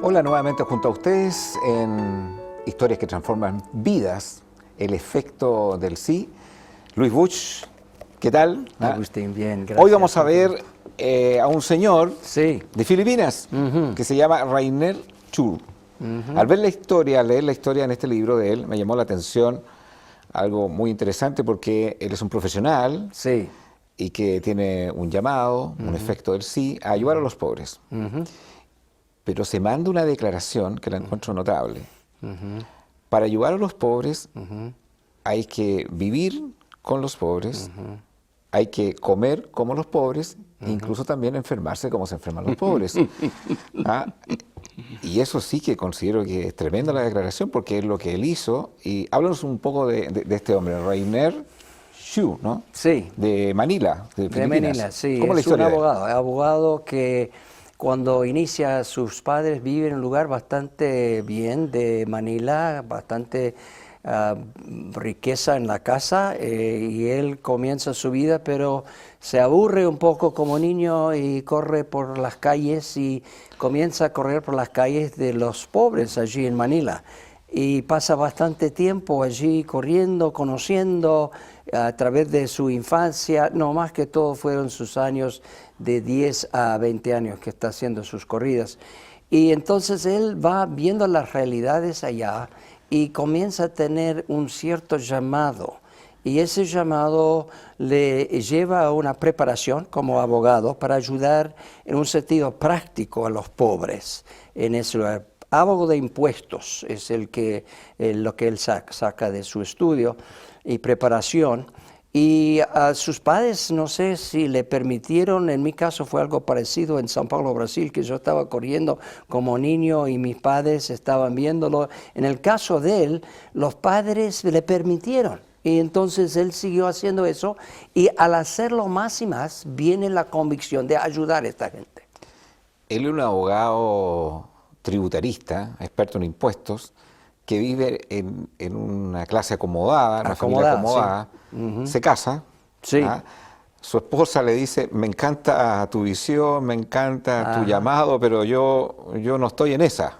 Hola, nuevamente junto a ustedes en Historias que transforman vidas, el efecto del sí. Luis Buch, ¿qué tal? Agustín, bien, gracias. Hoy vamos a ver a un señor de Filipinas que se llama Rainer Chur. Al ver la historia, al leer la historia en este libro de él, me llamó la atención algo muy interesante porque él es un profesional y que tiene un llamado, un efecto del sí, a ayudar a los pobres. Pero se manda una declaración que la encuentro notable. Para ayudar a los pobres hay que vivir con los pobres, hay que comer como los pobres, incluso también enfermarse como se enferman los pobres. Y eso sí que considero que es tremenda la declaración porque es lo que él hizo. Y háblanos un poco de este hombre, Rainer Xu, ¿no? Sí. De Manila, de Filipinas. Manila, sí. ¿Cómo es la es un historia de él? abogado que cuando inicia sus padres vive en un lugar bastante bien de Manila, bastante riqueza en la casa, y él comienza su vida, pero se aburre un poco como niño y corre por las calles y comienza a correr por las calles de los pobres allí en Manila. Y pasa bastante tiempo allí corriendo, conociendo a través de su infancia, no más que todo fueron sus años de 10 a 20 años que está haciendo sus corridas. Y entonces él va viendo las realidades allá y comienza a tener un cierto llamado. Y ese llamado le lleva a una preparación como abogado para ayudar en un sentido práctico a los pobres en ese lugar. Abogado de impuestos es lo que él saca de su estudio y preparación. Y a sus padres, no sé si le permitieron, en mi caso fue algo parecido en São Paulo, Brasil, que yo estaba corriendo como niño y mis padres estaban viéndolo. En el caso de él, los padres le permitieron. Y entonces él siguió haciendo eso y al hacerlo más y más, viene la convicción de ayudar a esta gente. Él es un abogado tributarista, experto en impuestos, que vive en una clase acomodada, una familia acomodada, se casa, su esposa le dice, me encanta tu visión, me encanta tu llamado, pero yo no estoy en esa.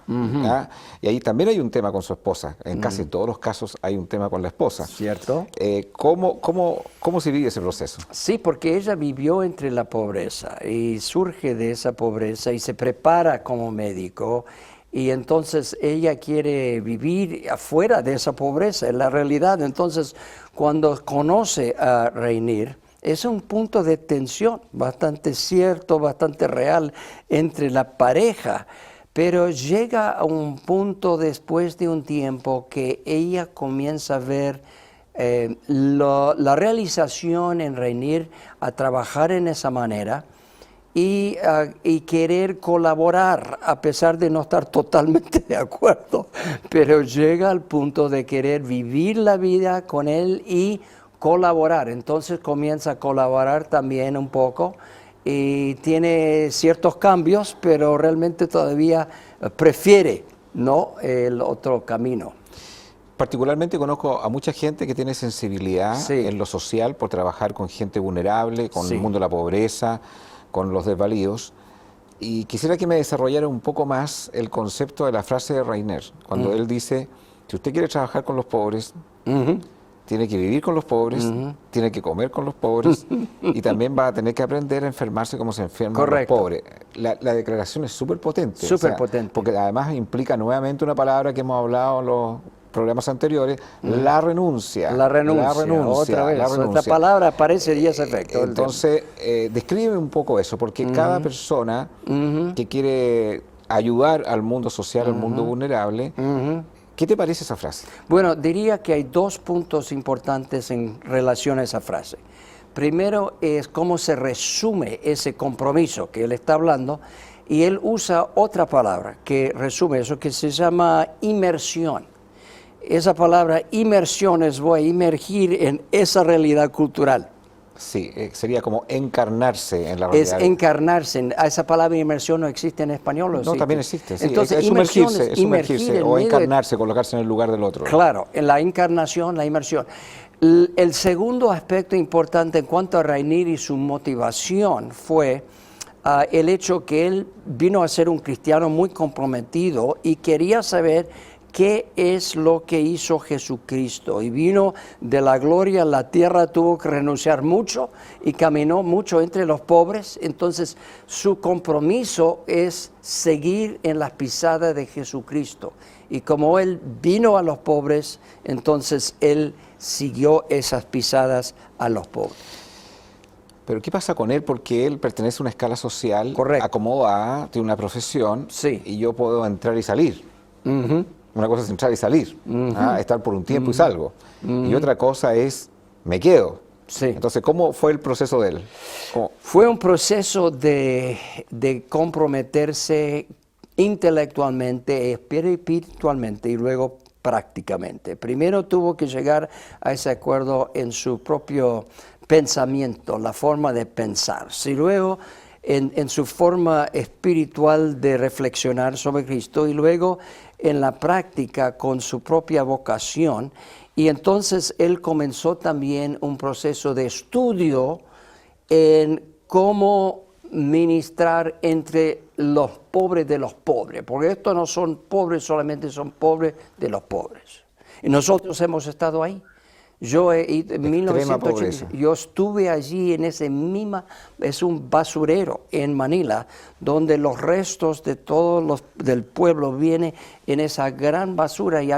Y ahí también hay un tema con su esposa, en casi todos los casos hay un tema con la esposa. ¿Cierto? ¿Cómo se vive ese proceso? Sí, porque ella vivió entre la pobreza y surge de esa pobreza y se prepara como médico. Y entonces ella quiere vivir afuera de esa pobreza, en la realidad. Entonces, cuando conoce a Rainer, es un punto de tensión bastante cierto, bastante real entre la pareja. Pero llega a un punto después de un tiempo que ella comienza a ver la realización en Rainer a trabajar en esa manera. Y querer colaborar, a pesar de no estar totalmente de acuerdo, pero llega al punto de querer vivir la vida con él y colaborar. Entonces comienza a colaborar también un poco y tiene ciertos cambios, pero realmente todavía prefiere el otro camino. Particularmente conozco a mucha gente que tiene sensibilidad en lo social por trabajar con gente vulnerable, con el mundo de la pobreza, con los desvalidos, y quisiera que me desarrollara un poco más el concepto de la frase de Rainer, cuando él dice, si usted quiere trabajar con los pobres, tiene que vivir con los pobres, tiene que comer con los pobres, y también va a tener que aprender a enfermarse como se enferman los pobres. La declaración es súper potente. Súper potente. Porque además implica nuevamente una palabra que hemos hablado en los programas anteriores, la renuncia. La renuncia, otra vez. Esta palabra aparece y es efecto. Entonces, describe un poco eso, porque cada persona que quiere ayudar al mundo social, al mundo vulnerable, ¿qué te parece esa frase? Bueno, diría que hay dos puntos importantes en relación a esa frase. Primero es cómo se resume ese compromiso que él está hablando, y él usa otra palabra que resume eso, que se llama inmersión. Esa palabra inmersión es voy a inmergir en esa realidad cultural. Sí, sería como encarnarse en la realidad. Es encarnarse. Esa palabra inmersión no existe en español. ¿O no, sí? También existe. Sí. Entonces, es sumergirse o encarnarse, colocarse en el lugar del otro. Claro, en la encarnación, la inmersión. El segundo aspecto importante en cuanto a Rainer y su motivación fue el hecho que él vino a ser un cristiano muy comprometido y quería saber qué es lo que hizo Jesucristo. Y vino de la gloria a la tierra, tuvo que renunciar mucho y caminó mucho entre los pobres. Entonces su compromiso es seguir en las pisadas de Jesucristo. Y como él vino a los pobres, entonces él siguió esas pisadas a los pobres. Pero ¿qué pasa con él? Porque él pertenece a una escala social, correcto, acomoda, tiene una profesión, sí, y yo puedo entrar y salir. Uh-huh. Una cosa es entrar y salir, Uh-huh. Estar por un tiempo Uh-huh. y salgo. Uh-huh. Y otra cosa es, me quedo. Sí. Entonces, ¿cómo fue el proceso de él? ¿Cómo? Fue un proceso de comprometerse intelectualmente, espiritualmente y luego prácticamente. Primero tuvo que llegar a ese acuerdo en su propio pensamiento, la forma de pensar. Y luego en su forma espiritual de reflexionar sobre Cristo y luego en la práctica con su propia vocación. Y entonces él comenzó también un proceso de estudio en cómo ministrar entre los pobres de los pobres, porque estos no son pobres solamente, son pobres de los pobres. Y nosotros hemos estado ahí. Yo en 1980, yo estuve allí en ese misma, es un basurero en Manila, donde los restos de todos los del pueblo vienen en esa gran basura y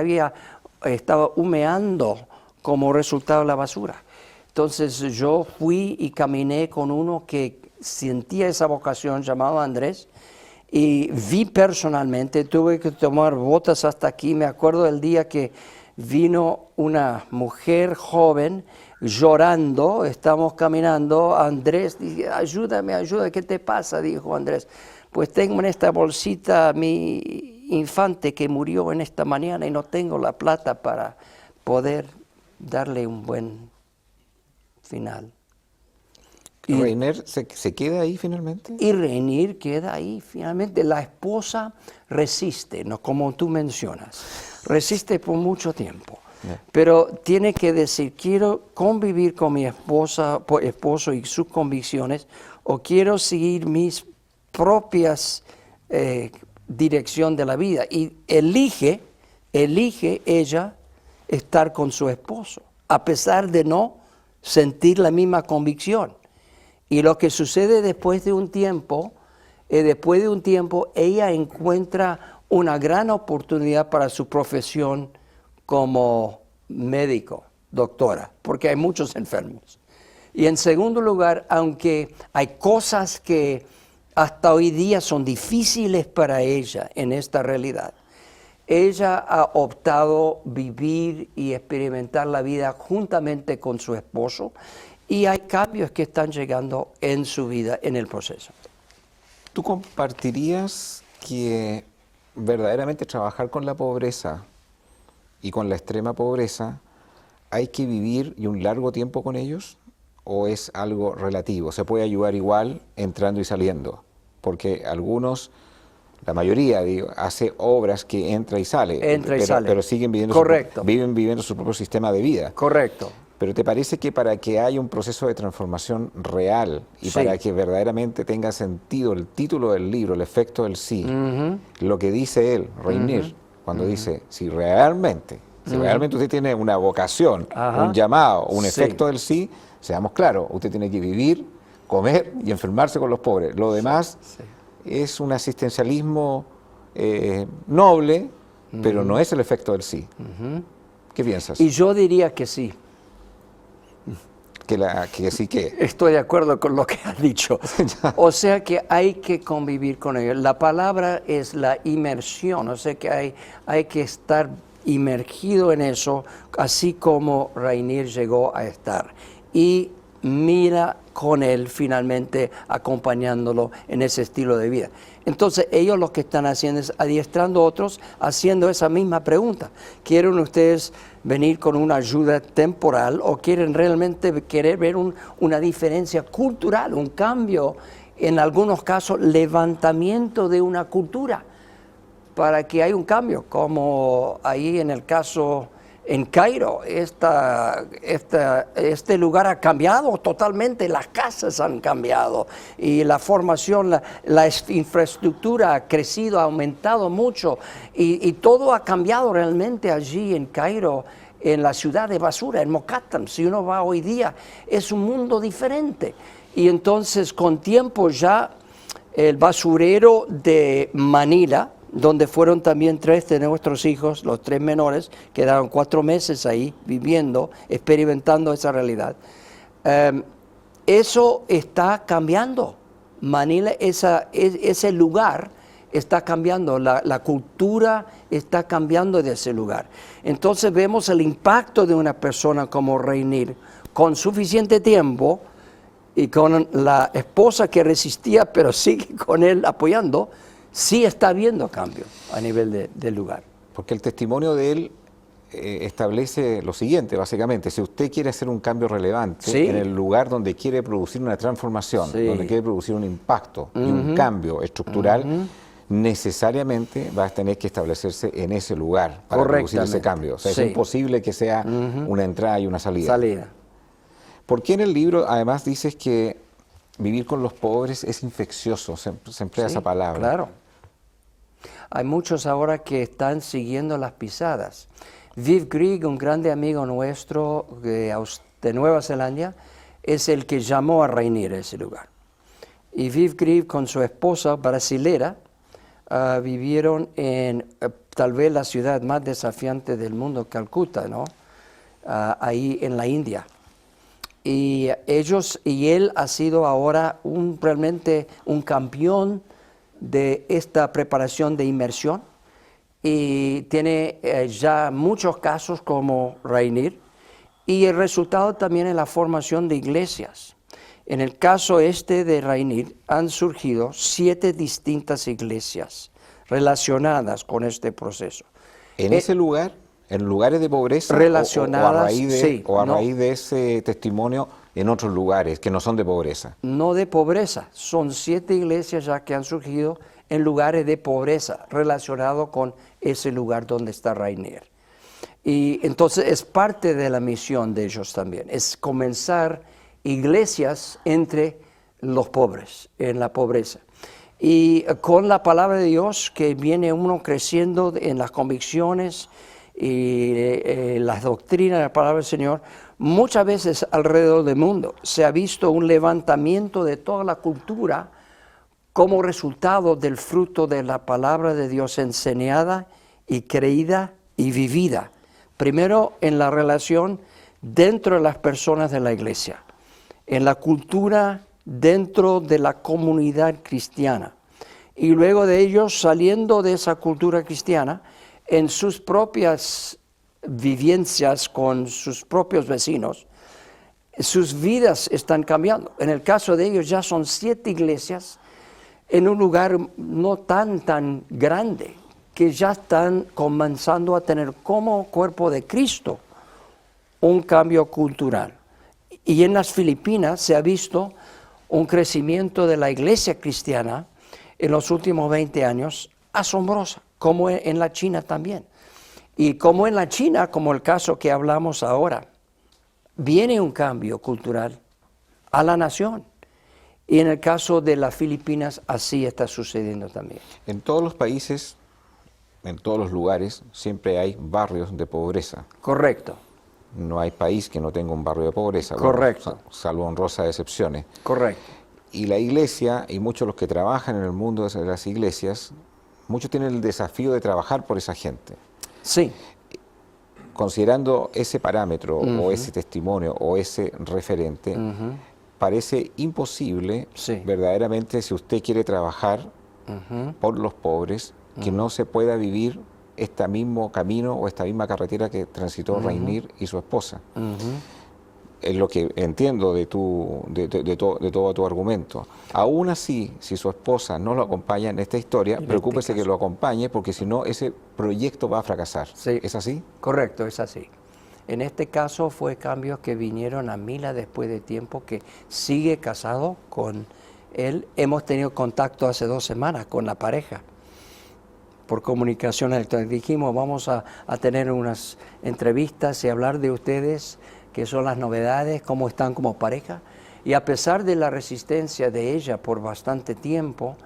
estaba humeando como resultado de la basura. Entonces yo fui y caminé con uno que sentía esa vocación, llamado Andrés, y vi personalmente, tuve que tomar botas hasta aquí. Me acuerdo del día que vino una mujer joven llorando, estamos caminando, Andrés dice, ayúdame, ¿qué te pasa? Dijo Andrés, pues tengo en esta bolsita mi infante que murió en esta mañana y no tengo la plata para poder darle un buen final. ¿Y Rainer se queda ahí finalmente? Y Rainer queda ahí finalmente. La esposa resiste, ¿no? Como tú mencionas, resiste por mucho tiempo. Yeah. Pero tiene que decir, quiero convivir con mi esposo y sus convicciones, o quiero seguir mis propias dirección de la vida. Y elige ella estar con su esposo, a pesar de no sentir la misma convicción. Y lo que sucede después de un tiempo, ella encuentra una gran oportunidad para su profesión como médico, doctora, porque hay muchos enfermos. Y en segundo lugar, aunque hay cosas que hasta hoy día son difíciles para ella en esta realidad, ella ha optado vivir y experimentar la vida juntamente con su esposo, y hay cambios que están llegando en su vida en el proceso. ¿Tú compartirías que verdaderamente trabajar con la pobreza y con la extrema pobreza hay que vivir y un largo tiempo con ellos? ¿O es algo relativo? ¿Se puede ayudar igual entrando y saliendo? Porque algunos, la mayoría, hace obras que entra y sale. Pero siguen viviendo su propio sistema de vida. Correcto. Pero ¿te parece que para que haya un proceso de transformación real y para que verdaderamente tenga sentido el título del libro, el efecto del sí, lo que dice él, Rainer, cuando dice, si realmente usted tiene una vocación, un llamado, un efecto del sí, seamos claros, usted tiene que vivir, comer y enfermarse con los pobres. Lo demás es un asistencialismo noble, pero no es el efecto del sí. ¿Qué piensas? Y yo diría que sí. Que sí que... Estoy de acuerdo con lo que has dicho. O sea que hay que convivir con ellos. La palabra es la inmersión, o sea que hay que estar inmergido en eso, así como Rainer llegó a estar. Y mira con él finalmente acompañándolo en ese estilo de vida. Entonces ellos lo que están haciendo es adiestrando a otros haciendo esa misma pregunta. ¿Quieren ustedes venir con una ayuda temporal o quieren realmente querer ver una diferencia cultural, un cambio, en algunos casos levantamiento de una cultura para que haya un cambio, como ahí en el caso En Cairo, este lugar ha cambiado totalmente, las casas han cambiado y la formación, la infraestructura ha crecido, ha aumentado mucho y todo ha cambiado realmente allí en Cairo, en la ciudad de basura, en Mokattam. Si uno va hoy día, es un mundo diferente. Y entonces con tiempo ya el basurero de Manila, donde fueron también 3 de nuestros hijos, los 3 menores, quedaron 4 meses ahí viviendo, experimentando esa realidad. Eso está cambiando. Manila, ese lugar está cambiando, la cultura está cambiando de ese lugar. Entonces vemos el impacto de una persona como Rainier, con suficiente tiempo y con la esposa que resistía, pero sigue con él apoyando, sí está habiendo cambio a nivel del lugar. Porque el testimonio de él establece lo siguiente, básicamente: si usted quiere hacer un cambio relevante en el lugar donde quiere producir una transformación, donde quiere producir un impacto y un cambio estructural, necesariamente va a tener que establecerse en ese lugar para producir ese cambio. O sea, es imposible que sea una entrada y una salida. ¿Por qué en el libro además dices que vivir con los pobres es infeccioso? Se emplea esa palabra. Claro. Hay muchos ahora que están siguiendo las pisadas. Viv Grieg, un grande amigo nuestro de Nueva Zelanda, es el que llamó a Rainier a ese lugar. Y Viv Grieg con su esposa brasilera vivieron en tal vez la ciudad más desafiante del mundo, Calcuta, ¿no? Ahí en la India. Y él ha sido ahora realmente un campeón de esta preparación de inmersión y tiene ya muchos casos como Rainier, y el resultado también es la formación de iglesias. En el caso de Rainier han surgido 7 distintas iglesias relacionadas con este proceso. ¿En ese lugar? ¿En lugares de pobreza? Relacionadas, ¿O a raíz de ese testimonio en otros lugares que no son de pobreza? No de pobreza, son 7 iglesias ya que han surgido en lugares de pobreza, relacionado con ese lugar donde está Rainier. Y entonces es parte de la misión de ellos también, es comenzar iglesias entre los pobres, en la pobreza. Y con la palabra de Dios, que viene uno creciendo en las convicciones y las doctrinas de la palabra del Señor, muchas veces alrededor del mundo se ha visto un levantamiento de toda la cultura como resultado del fruto de la palabra de Dios enseñada y creída y vivida. Primero en la relación dentro de las personas de la iglesia, en la cultura dentro de la comunidad cristiana, y luego de ellos saliendo de esa cultura cristiana en sus propias vivencias con sus propios vecinos, sus vidas están cambiando. En el caso de ellos ya son 7 iglesias en un lugar no tan grande, que ya están comenzando a tener como cuerpo de Cristo un cambio cultural. Y en las Filipinas se ha visto un crecimiento de la iglesia cristiana en los últimos 20 años asombrosa, como en la China también. Y como en la China, como el caso que hablamos ahora, viene un cambio cultural a la nación. Y en el caso de las Filipinas, así está sucediendo también. En todos los países, en todos los lugares, siempre hay barrios de pobreza. Correcto. No hay país que no tenga un barrio de pobreza. Correcto. Bueno, salvo honrosas excepciones. Correcto. Y la iglesia, y muchos de los que trabajan en el mundo de las iglesias, muchos tienen el desafío de trabajar por esa gente. Sí. Considerando ese parámetro, o ese testimonio, o ese referente, parece imposible, verdaderamente, si usted quiere trabajar por los pobres, que no se pueda vivir este mismo camino o esta misma carretera que transitó Rainier y su esposa. Es lo que entiendo de todo tu argumento. Aún así, si su esposa no lo acompaña en esta historia, preocúpese que lo acompañe, porque si no, ese proyecto va a fracasar. Sí. ¿Es así? Correcto, es así. En este caso fue cambios que vinieron a Mila después de tiempo, que sigue casado con él. Hemos tenido contacto hace 2 semanas con la pareja, por comunicación electrónica. Dijimos, vamos a tener unas entrevistas y hablar de ustedes, qué son las novedades, cómo están como pareja. Y a pesar de la resistencia de ella por bastante tiempo,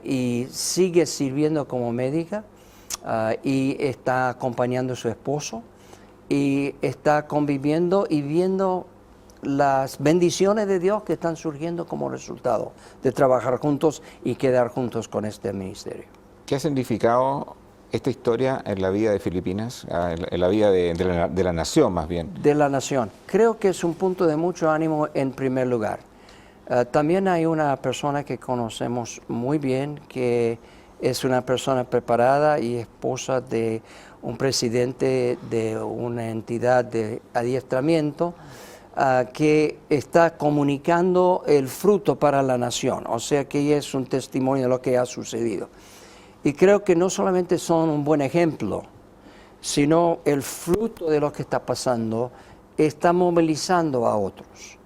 y sigue sirviendo como médica, y está acompañando a su esposo, y está conviviendo y viendo las bendiciones de Dios que están surgiendo como resultado de trabajar juntos y quedar juntos con este ministerio. ¿Qué ha significado esta historia en la vida de Filipinas, en la vida de la nación más bien? De la nación. Creo que es un punto de mucho ánimo en primer lugar. También hay una persona que conocemos muy bien, que es una persona preparada y esposa de un presidente de una entidad de adiestramiento, que está comunicando el fruto para la nación. O sea que ella es un testimonio de lo que ha sucedido. Y creo que no solamente son un buen ejemplo, sino el fruto de lo que está pasando está movilizando a otros.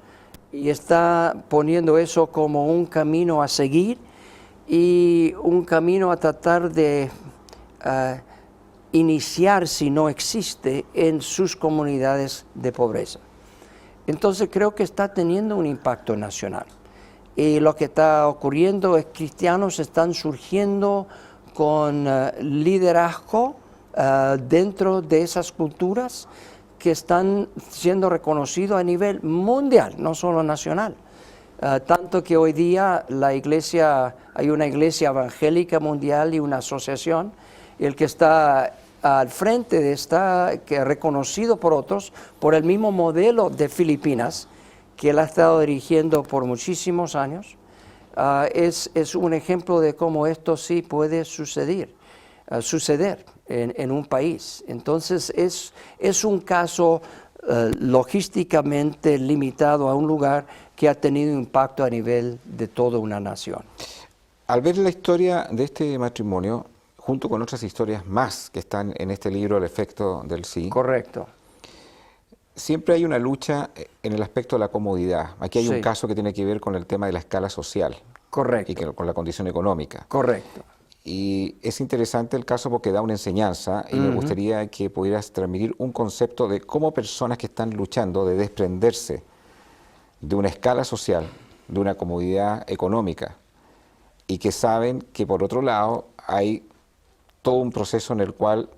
Y está poniendo eso como un camino a seguir y un camino a tratar de iniciar, si no existe, en sus comunidades de pobreza. Entonces creo que está teniendo un impacto nacional. Y lo que está ocurriendo es que cristianos están surgiendo con liderazgo dentro de esas culturas que están siendo reconocidos a nivel mundial, no solo nacional. Tanto que hoy día hay una iglesia evangélica mundial y una asociación, y el que está al frente de esta, que es reconocido por otros, por el mismo modelo de Filipinas, que él ha estado dirigiendo por muchísimos años, es un ejemplo de cómo esto sí puede suceder en un país. Entonces es un caso logísticamente limitado a un lugar que ha tenido impacto a nivel de toda una nación. Al ver la historia de este matrimonio, junto con otras historias más que están en este libro, El efecto del sí. Correcto. Siempre hay una lucha en el aspecto de la comodidad. Aquí hay un caso que tiene que ver con el tema de la escala social. Correcto. Y con la condición económica. Correcto. Y es interesante el caso porque da una enseñanza y me gustaría que pudieras transmitir un concepto de cómo personas que están luchando de desprenderse de una escala social, de una comodidad económica, y que saben que por otro lado hay todo un proceso en el cual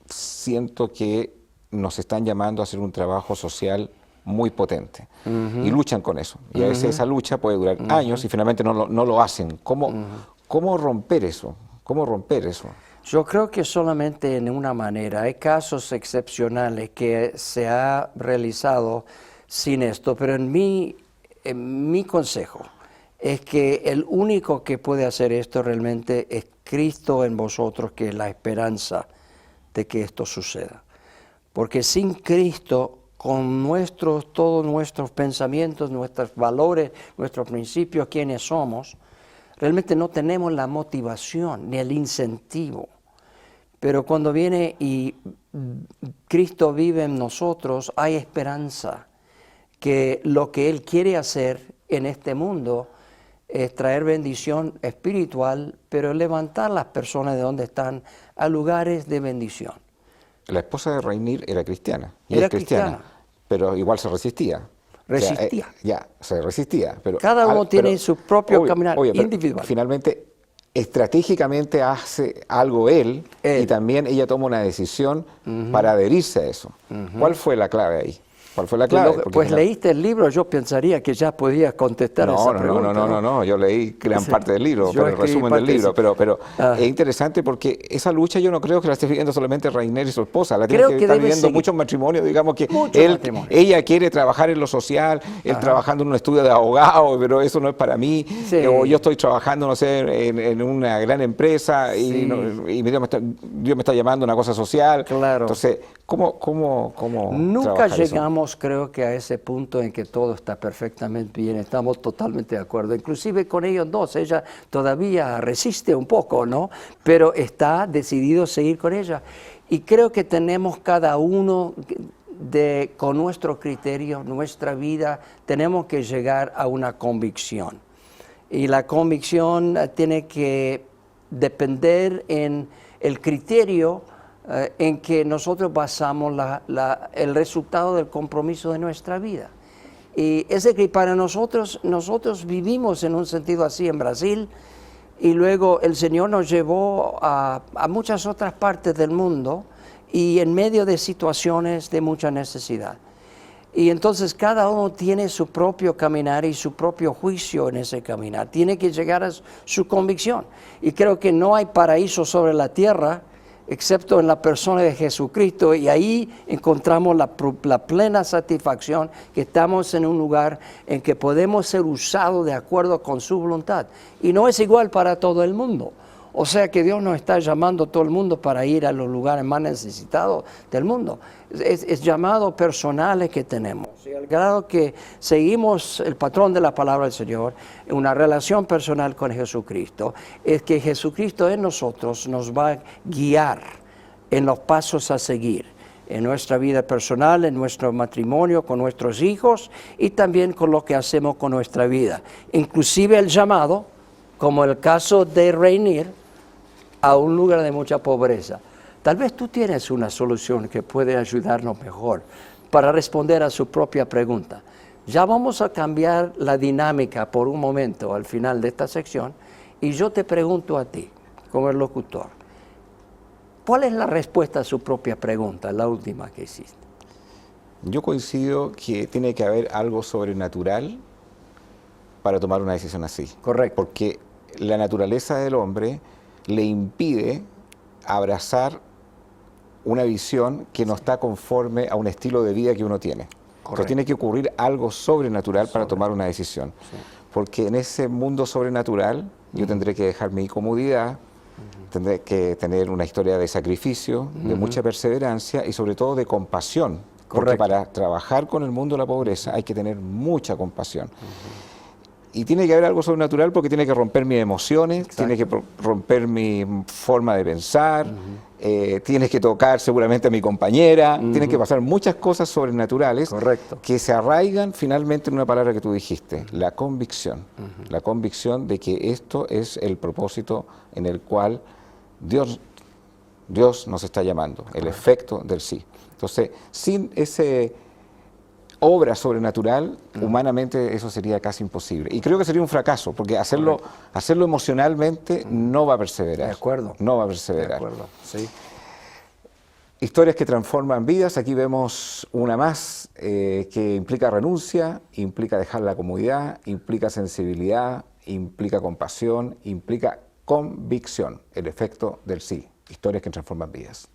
siento que nos están llamando a hacer un trabajo social muy potente. Y luchan con eso. Y a veces esa lucha puede durar años y finalmente no lo hacen. ¿Cómo romper eso? ¿Cómo romper eso? Yo creo que solamente en una manera. Hay casos excepcionales que se ha realizado sin esto, pero en mi consejo es que el único que puede hacer esto realmente es Cristo en vosotros, que es la esperanza de que esto suceda. Porque sin Cristo, con todos nuestros pensamientos, nuestros valores, nuestros principios, quienes somos, realmente no tenemos la motivación ni el incentivo. Pero cuando viene y Cristo vive en nosotros, hay esperanza que lo que Él quiere hacer en este mundo es traer bendición espiritual, pero levantar las personas de donde están a lugares de bendición. La esposa de Rainier era cristiana, y Era es cristiana, pero igual se resistía. Resistía. O sea, se resistía. Pero, cada uno tiene su propio caminar individual. Finalmente, estratégicamente hace algo él, y también ella toma una decisión para adherirse a eso. ¿Cuál fue la clave ahí? ¿Cuál fue la clave? Pues leíste el libro, yo pensaría que ya podías contestar esa pregunta. No, yo leí gran parte del libro, pero el resumen del libro, pero es interesante porque esa lucha yo no creo que la esté viviendo solamente Rainier y su esposa, la tienen que estar viviendo muchos matrimonios, digamos que ella quiere trabajar en lo social, él trabajando en un estudio de abogado, pero eso no es para mí, o yo estoy trabajando, no sé, en una gran empresa y Dios me está llamando a una cosa social. Claro. Entonces, ¿cómo nunca llegamos, eso? creo que a ese punto en que todo está perfectamente bien, estamos totalmente de acuerdo, inclusive con ellos dos, ella todavía resiste un poco, ¿no? Pero está decidido a seguir con ella. Y creo que tenemos cada uno, con nuestro criterio, nuestra vida, tenemos que llegar a una convicción. Y la convicción tiene que depender en el criterio en que nosotros basamos el resultado del compromiso de nuestra vida. Y es que para nosotros vivimos en un sentido así en Brasil, y luego el Señor nos llevó a muchas otras partes del mundo y en medio de situaciones de mucha necesidad. Y entonces cada uno tiene su propio caminar y su propio juicio en ese caminar. Tiene que llegar a su convicción. Y creo que no hay paraíso sobre la tierra excepto en la persona de Jesucristo, y ahí encontramos la plena satisfacción que estamos en un lugar en que podemos ser usados de acuerdo con su voluntad. Y no es igual para todo el mundo. O sea que Dios nos está llamando a todo el mundo para ir a los lugares más necesitados del mundo. Es llamados personales que tenemos. Y al grado que seguimos el patrón de la palabra del Señor, en una relación personal con Jesucristo, es que Jesucristo en nosotros nos va a guiar en los pasos a seguir, en nuestra vida personal, en nuestro matrimonio, con nuestros hijos y también con lo que hacemos con nuestra vida. Inclusive el llamado, como el caso de Rainier, a un lugar de mucha pobreza. Tal vez tú tienes una solución que puede ayudarnos mejor para responder a su propia pregunta. Ya vamos a cambiar la dinámica por un momento al final de esta sección y yo te pregunto a ti, como el locutor, ¿cuál es la respuesta a su propia pregunta, la última que hiciste? Yo coincido que tiene que haber algo sobrenatural para tomar una decisión así. Correcto. Porque la naturaleza del hombre le impide abrazar una visión que no está conforme a un estilo de vida que uno tiene. Entonces tiene que ocurrir algo sobrenatural para tomar una decisión. Sí. Porque en ese mundo sobrenatural yo tendré que dejar mi comodidad, tendré que tener una historia de sacrificio, de mucha perseverancia y sobre todo de compasión. Porque para trabajar con el mundo de la pobreza hay que tener mucha compasión. Y tiene que haber algo sobrenatural porque tiene que romper mis emociones, tiene que romper mi forma de pensar, tiene que tocar seguramente a mi compañera, tiene que pasar muchas cosas sobrenaturales que se arraigan finalmente en una palabra que tú dijiste, la convicción. La convicción de que esto es el propósito en el cual Dios nos está llamando, el efecto del sí. Entonces, sin ese obra sobrenatural, humanamente eso sería casi imposible. Y creo que sería un fracaso, porque hacerlo emocionalmente no va a perseverar. De acuerdo. No va a perseverar. De acuerdo, sí. Historias que transforman vidas. Aquí vemos una más que implica renuncia, implica dejar la comodidad, implica sensibilidad, implica compasión, implica convicción, el efecto del sí. Historias que transforman vidas.